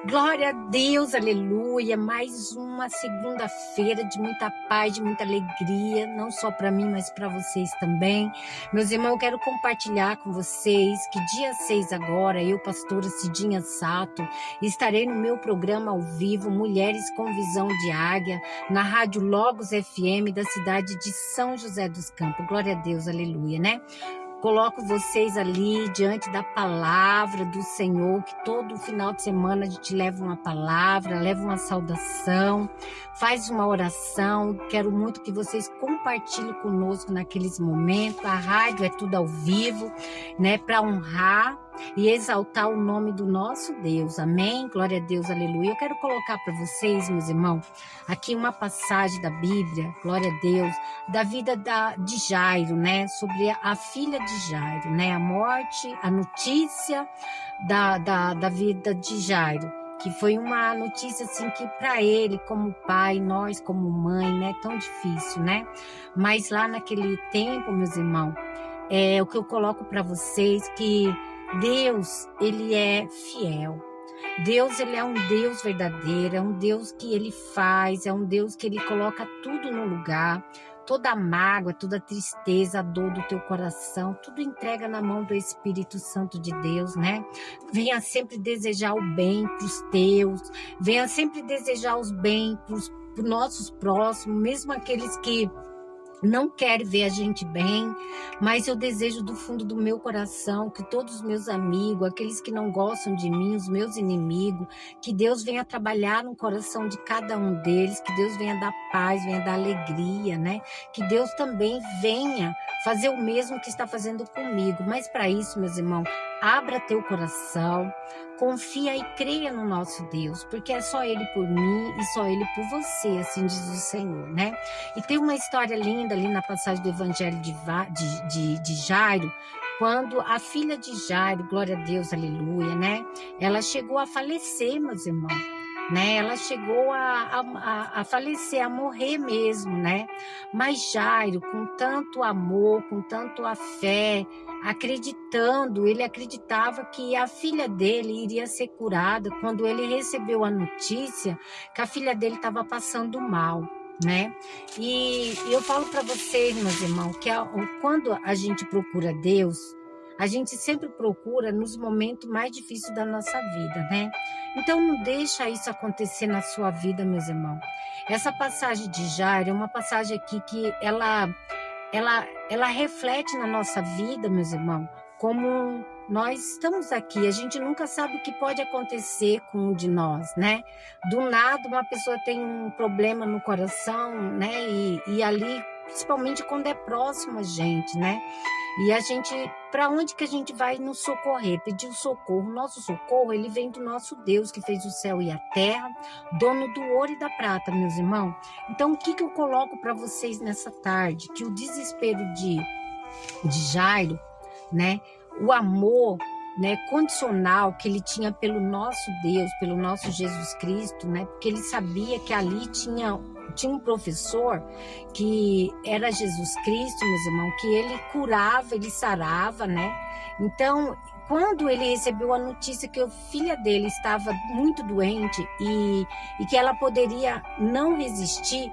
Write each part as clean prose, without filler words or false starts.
Glória a Deus, aleluia. Mais uma segunda-feira de muita paz, de muita alegria, não só para mim, mas para vocês também. Meus irmãos, eu quero compartilhar com vocês que dia 6 agora, eu, pastora Cidinha Sato, estarei no meu programa ao vivo, Mulheres com Visão de Águia, na Rádio Logos FM da cidade de São José dos Campos. Glória a Deus, aleluia, né? Coloco vocês ali diante da palavra do Senhor, que todo final de semana a gente leva uma palavra, leva uma saudação, faz uma oração. Quero muito que vocês compartilhem conosco naqueles momentos. A rádio é tudo ao vivo, né, para honrar e exaltar o nome do nosso Deus. Amém? Glória a Deus, aleluia. Eu quero colocar para vocês, meus irmãos, aqui uma passagem da Bíblia, glória a Deus, da vida de Jairo, né? Sobre a filha de Jairo, né? A morte, a notícia da vida de Jairo, que foi uma notícia assim que para ele, como pai, nós como mãe, né? Tão difícil, né? Mas lá naquele tempo, meus irmãos, o que eu coloco para vocês que Deus, ele é fiel. Deus, ele é um Deus verdadeiro, é um Deus que ele faz, é um Deus que ele coloca tudo no lugar. Toda a mágoa, toda a tristeza, a dor do teu coração, tudo entrega na mão do Espírito Santo de Deus, né? Venha sempre desejar o bem para os teus, venha sempre desejar os bem para os nossos próximos, mesmo aqueles que não quer ver a gente bem, mas eu desejo do fundo do meu coração que todos os meus amigos, aqueles que não gostam de mim, os meus inimigos, que Deus venha trabalhar no coração de cada um deles, que Deus venha dar paz, venha dar alegria, né? Que Deus também venha fazer o mesmo que está fazendo comigo. Mas para isso, meus irmãos, abra teu coração, confia e creia no nosso Deus, porque é só Ele por mim e só Ele por você, assim diz o Senhor, né? E tem uma história linda ali na passagem do Evangelho de Jairo, quando a filha de Jairo, glória a Deus, aleluia, né? Ela chegou a falecer, meus irmãos, né? Ela chegou a falecer, a morrer mesmo, né? Mas Jairo, com tanto amor, com tanto a fé, ele acreditava que a filha dele iria ser curada quando ele recebeu a notícia que a filha dele estava passando mal, né? E eu falo para vocês, meus irmãos, que quando a gente procura Deus, a gente sempre procura nos momentos mais difíceis da nossa vida, né? Então não deixa isso acontecer na sua vida, meus irmãos. Essa passagem de Jairo é uma passagem aqui que ela reflete na nossa vida, meus irmãos, como nós estamos aqui. A gente nunca sabe o que pode acontecer com um de nós, né? Do nada uma pessoa tem um problema no coração, né? E ali, principalmente quando é próximo a gente, né? E a gente, para onde que a gente vai nos socorrer? Pedir o socorro. O nosso socorro, ele vem do nosso Deus, que fez o céu e a terra, dono do ouro e da prata, meus irmãos. Então, o que eu coloco para vocês nessa tarde? Que o desespero de Jairo, né? O amor, né, condicional que ele tinha pelo nosso Deus, pelo nosso Jesus Cristo, né? Porque ele sabia que ali tinha um professor que era Jesus Cristo, meus irmãos, que ele curava, ele sarava, né? Então, quando ele recebeu a notícia que a filha dele estava muito doente e que ela poderia não resistir,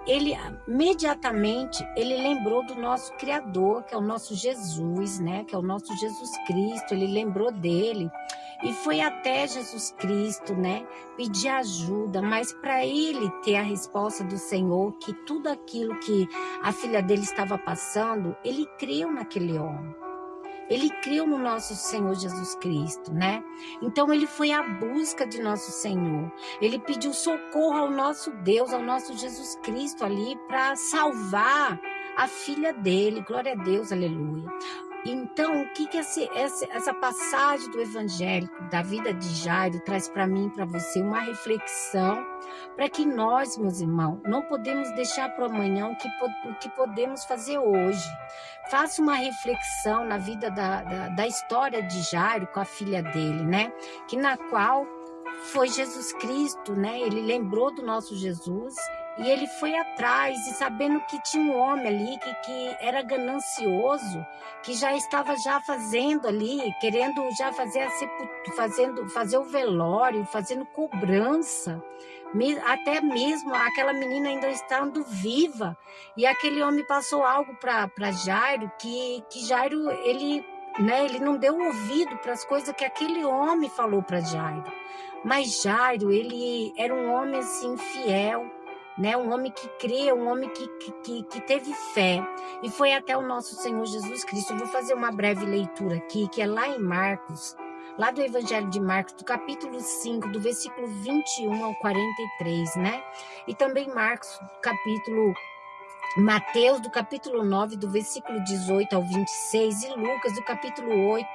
ele imediatamente ele lembrou do nosso Criador, que é o nosso Jesus, né? Que é o nosso Jesus Cristo. Ele lembrou dele e foi até Jesus Cristo, né? Pedir ajuda, mas para ele ter a resposta do Senhor, que tudo aquilo que a filha dele estava passando, ele creu naquele homem. Ele creu no nosso Senhor Jesus Cristo, né? Então ele foi à busca de nosso Senhor. Ele pediu socorro ao nosso Deus, ao nosso Jesus Cristo ali para salvar a filha dele. Glória a Deus, aleluia. Então, o que essa passagem do Evangelho, da vida de Jairo, traz para mim e para você? Uma reflexão para que nós, meus irmãos, não podemos deixar para amanhã o que podemos fazer hoje. Faça uma reflexão na vida da história de Jairo com a filha dele, né? Que na qual foi Jesus Cristo, né? Ele lembrou do nosso Jesus E ele foi atrás, e sabendo que tinha um homem ali que era ganancioso, que já estava já fazendo ali, querendo já fazer fazer o velório, fazendo cobrança, até mesmo aquela menina ainda estando viva. E aquele homem passou algo para Jairo, que Jairo, ele, né, ele não deu ouvido para as coisas que aquele homem falou para Jairo. Mas Jairo, ele era um homem assim fiel, né? Um homem que crê, um homem que teve fé. E foi até o nosso Senhor Jesus Cristo. Eu vou fazer uma breve leitura aqui, que é lá em Marcos, lá do Evangelho de Marcos, do capítulo 5, do versículo 21 ao 43, né? E também Marcos, Mateus, do capítulo 9, do versículo 18 ao 26, e Lucas, do capítulo 8,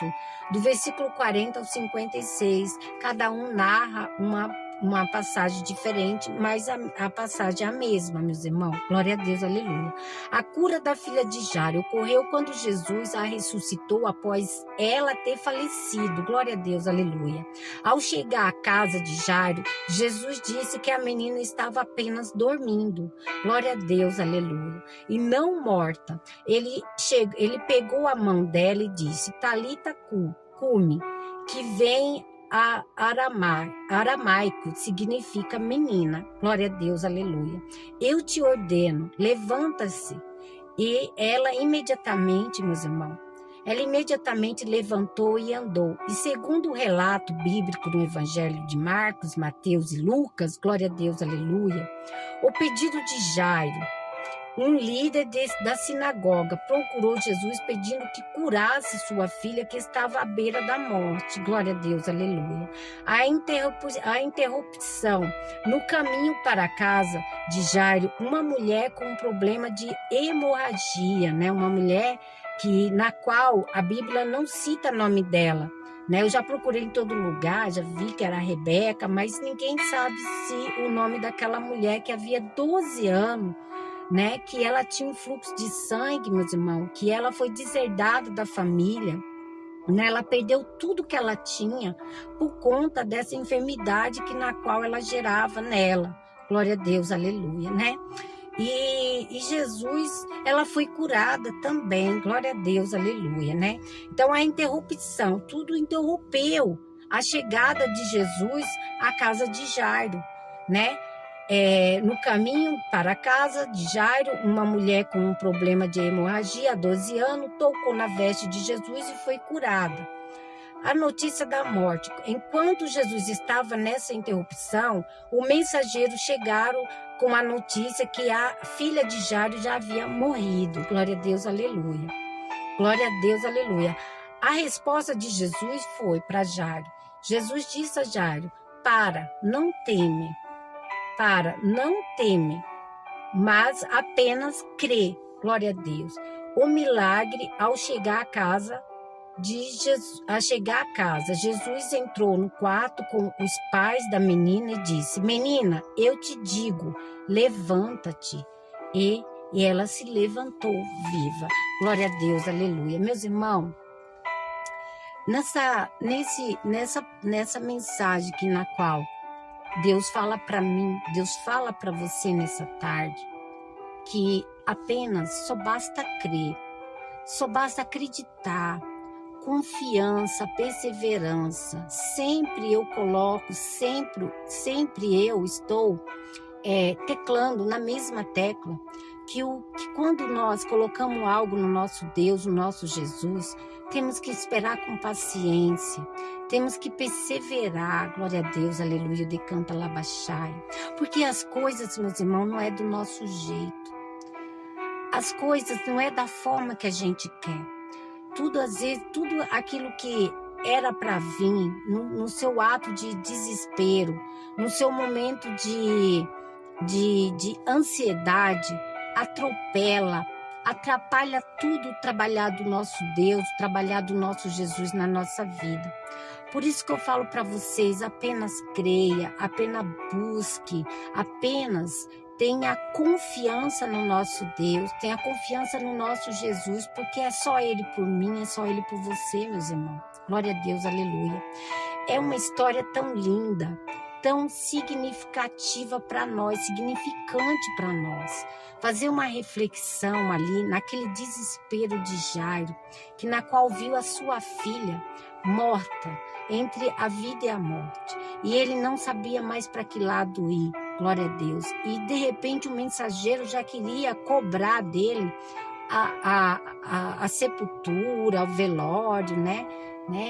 do versículo 40 ao 56. Cada um narra uma passagem diferente, mas a passagem é a mesma, meus irmãos. Glória a Deus, aleluia. A cura da filha de Jairo ocorreu quando Jesus a ressuscitou após ela ter falecido. Glória a Deus, aleluia. Ao chegar à casa de Jairo, Jesus disse que a menina estava apenas dormindo. Glória a Deus, aleluia. E não morta. Ele pegou a mão dela e disse: Talita cumi, que vem a aramaico, significa menina. Glória a Deus, aleluia. Eu te ordeno, levanta-se. E ela imediatamente, meus irmãos, ela imediatamente levantou e andou. E segundo o relato bíblico no Evangelho de Marcos, Mateus e Lucas, glória a Deus, aleluia, o pedido de Jairo, um líder da sinagoga, procurou Jesus pedindo que curasse sua filha que estava à beira da morte. Glória a Deus, aleluia. A interrupção no caminho para a casa de Jairo, uma mulher com um problema de hemorragia, né? Uma mulher na qual a Bíblia não cita o nome dela. Né? Eu já procurei em todo lugar, já vi que era a Rebeca, mas ninguém sabe se o nome daquela mulher que havia 12 anos, né, que ela tinha um fluxo de sangue, meus irmãos, que ela foi deserdada da família, né, ela perdeu tudo que ela tinha por conta dessa enfermidade na qual ela gerava nela. Glória a Deus, aleluia, né? E Jesus, ela foi curada também, glória a Deus, aleluia, né? Então a interrupção, tudo interrompeu a chegada de Jesus à casa de Jairo, né? No caminho para a casa de Jairo, uma mulher com um problema de hemorragia há 12 anos tocou na veste de Jesus e foi curada. A notícia da morte. Enquanto Jesus estava nessa interrupção, o mensageiro chegaram com a notícia que a filha de Jairo já havia morrido. Glória a Deus, aleluia. Glória a Deus, aleluia. A resposta de Jesus foi para Jairo. Jesus disse a Jairo: não teme, mas apenas crê. Glória a Deus. O milagre ao chegar à casa, Jesus entrou no quarto com os pais da menina e disse: Menina, eu te digo, levanta-te. E ela se levantou viva. Glória a Deus, aleluia. Meus irmãos, nessa mensagem aqui na qual Deus fala para mim, Deus fala para você nessa tarde, que apenas só basta crer, só basta acreditar, confiança, perseverança. Sempre eu coloco, sempre eu estou teclando na mesma tecla, que quando nós colocamos algo no nosso Deus, no nosso Jesus, temos que esperar com paciência, temos que perseverar, glória a Deus, aleluia, de canta labachai, porque as coisas, meus irmãos, não é do nosso jeito, as coisas não é da forma que a gente quer, tudo às vezes, tudo aquilo que era para vir, no seu ato de desespero, no seu momento de ansiedade, atrapalha tudo o trabalhar do nosso Deus, o trabalhar do nosso Jesus na nossa vida. Por isso que eu falo para vocês, apenas creia, apenas busque, apenas tenha confiança no nosso Deus, tenha confiança no nosso Jesus, porque é só Ele por mim, é só Ele por você, meus irmãos. Glória a Deus, aleluia. É uma história tão linda, tão significativa para nós, significante para nós. Fazer uma reflexão ali naquele desespero de Jairo, que na qual viu a sua filha morta entre a vida e a morte. E ele não sabia mais para que lado ir, glória a Deus. E de repente o mensageiro já queria cobrar dele a sepultura, o velório, né?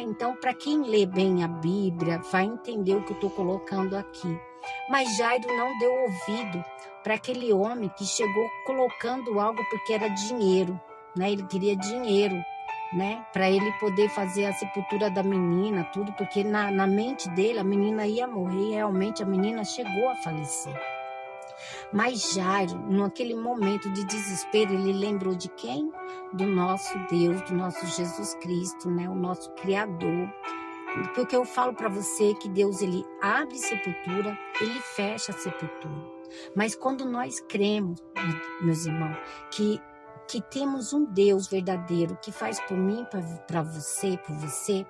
Então, para quem lê bem a Bíblia, vai entender o que eu estou colocando aqui. Mas Jairo não deu ouvido para aquele homem que chegou colocando algo porque era dinheiro, né? Ele queria dinheiro, né? Para ele poder fazer a sepultura da menina, tudo, porque na mente dele a menina ia morrer, e realmente a menina chegou a falecer. Mas Jairo, naquele momento de desespero, ele lembrou de quem? Do nosso Deus, do nosso Jesus Cristo, né? O nosso Criador. Porque eu falo para você que Deus, ele abre sepultura, ele fecha a sepultura. Mas quando nós cremos, meus irmãos, que temos um Deus verdadeiro que faz por mim, para você, por você,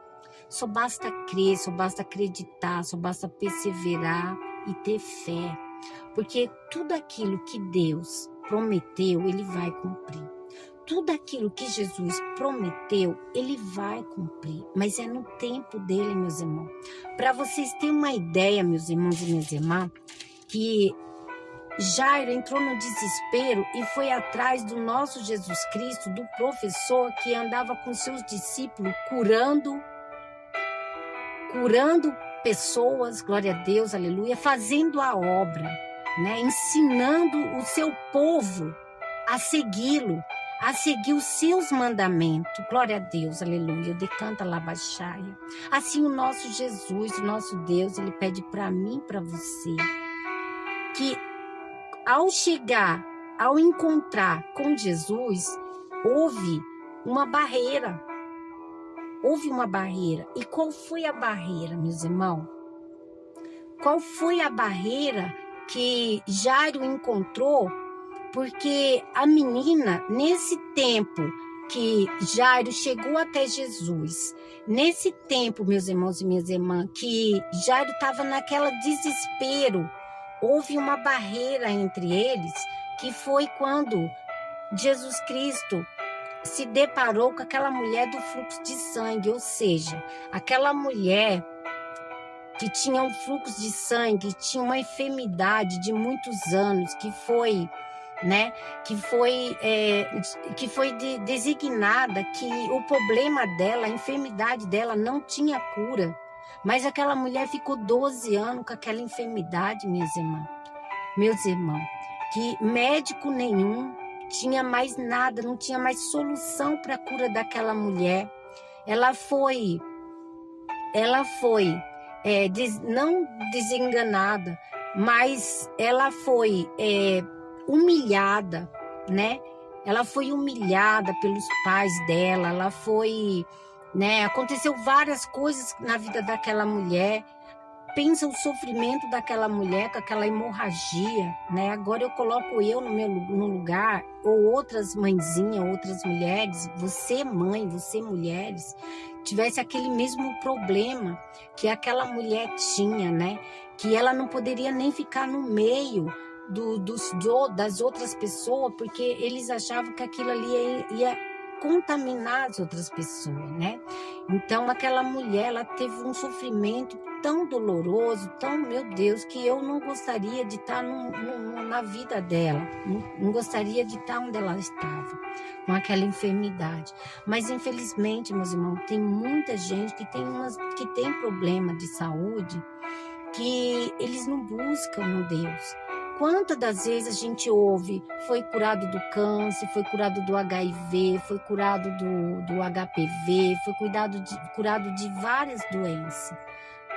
só basta crer, só basta acreditar, só basta perseverar e ter fé. Porque tudo aquilo que Deus prometeu, ele vai cumprir. Tudo aquilo que Jesus prometeu, ele vai cumprir. Mas é no tempo dele, meus irmãos. Para vocês terem uma ideia, meus irmãos e minhas irmãs, que Jairo entrou no desespero e foi atrás do nosso Jesus Cristo, do professor que andava com seus discípulos curando pessoas, glória a Deus, aleluia, fazendo a obra, né? Ensinando o seu povo a segui-lo, a seguir os seus mandamentos, glória a Deus, aleluia, decanta labaxaia. Assim o nosso Jesus, o nosso Deus, ele pede para mim, para você, que ao chegar, ao encontrar com Jesus, houve uma barreira. Houve uma barreira. E qual foi a barreira, meus irmãos? Qual foi a barreira que Jairo encontrou? Porque a menina, nesse tempo que Jairo chegou até Jesus, nesse tempo, meus irmãos e minhas irmãs, que Jairo estava naquela desespero, houve uma barreira entre eles, que foi quando Jesus Cristo se deparou com aquela mulher do fluxo de sangue, ou seja, aquela mulher que tinha um fluxo de sangue, tinha uma enfermidade de muitos anos, que foi, né, designada que o problema dela, a enfermidade dela não tinha cura, mas aquela mulher ficou 12 anos com aquela enfermidade, meus irmãos, que médico nenhum tinha mais nada, não tinha mais solução para a cura daquela mulher. Ela foi não desenganada, mas ela foi humilhada, né? Ela foi humilhada pelos pais dela, ela foi, né? Aconteceu várias coisas na vida daquela mulher. Pensa o sofrimento daquela mulher com aquela hemorragia, né? Agora eu coloco eu no lugar, ou outras mãezinhas, outras mulheres, você mãe, você mulheres, tivesse aquele mesmo problema que aquela mulher tinha, né? Que ela não poderia nem ficar no meio das outras pessoas, porque eles achavam que aquilo ali ia contaminar as outras pessoas, né? Então aquela mulher, ela teve um sofrimento tão doloroso, tão, meu Deus, que eu não gostaria de estar na vida dela, não gostaria de estar onde ela estava, com aquela enfermidade. Mas infelizmente, meus irmãos, tem muita gente que tem problema de saúde, que eles não buscam um Deus. Quantas das vezes a gente ouve, foi curado do câncer, foi curado do HIV, foi curado do HPV, foi curado de várias doenças,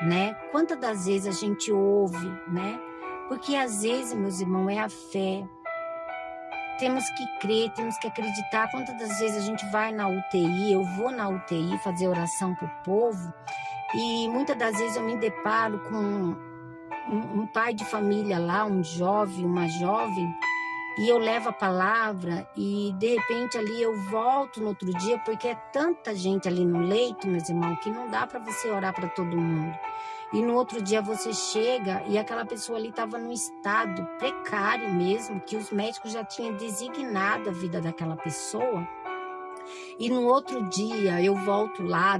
né? Quantas das vezes a gente ouve, né? Porque às vezes, meus irmãos, é a fé. Temos que crer, temos que acreditar. Quantas das vezes a gente vai na UTI, eu vou na UTI fazer oração para o povo, e muitas das vezes eu me deparo com um pai de família lá, um jovem, uma jovem, e eu levo a palavra e de repente ali eu volto no outro dia, porque é tanta gente ali no leito, meus irmãos, que não dá para você orar para todo mundo. e no outro dia você chega e aquela pessoa ali estava num estado precário mesmo, que os médicos já tinham designado a vida daquela pessoa. E no outro dia eu volto lá,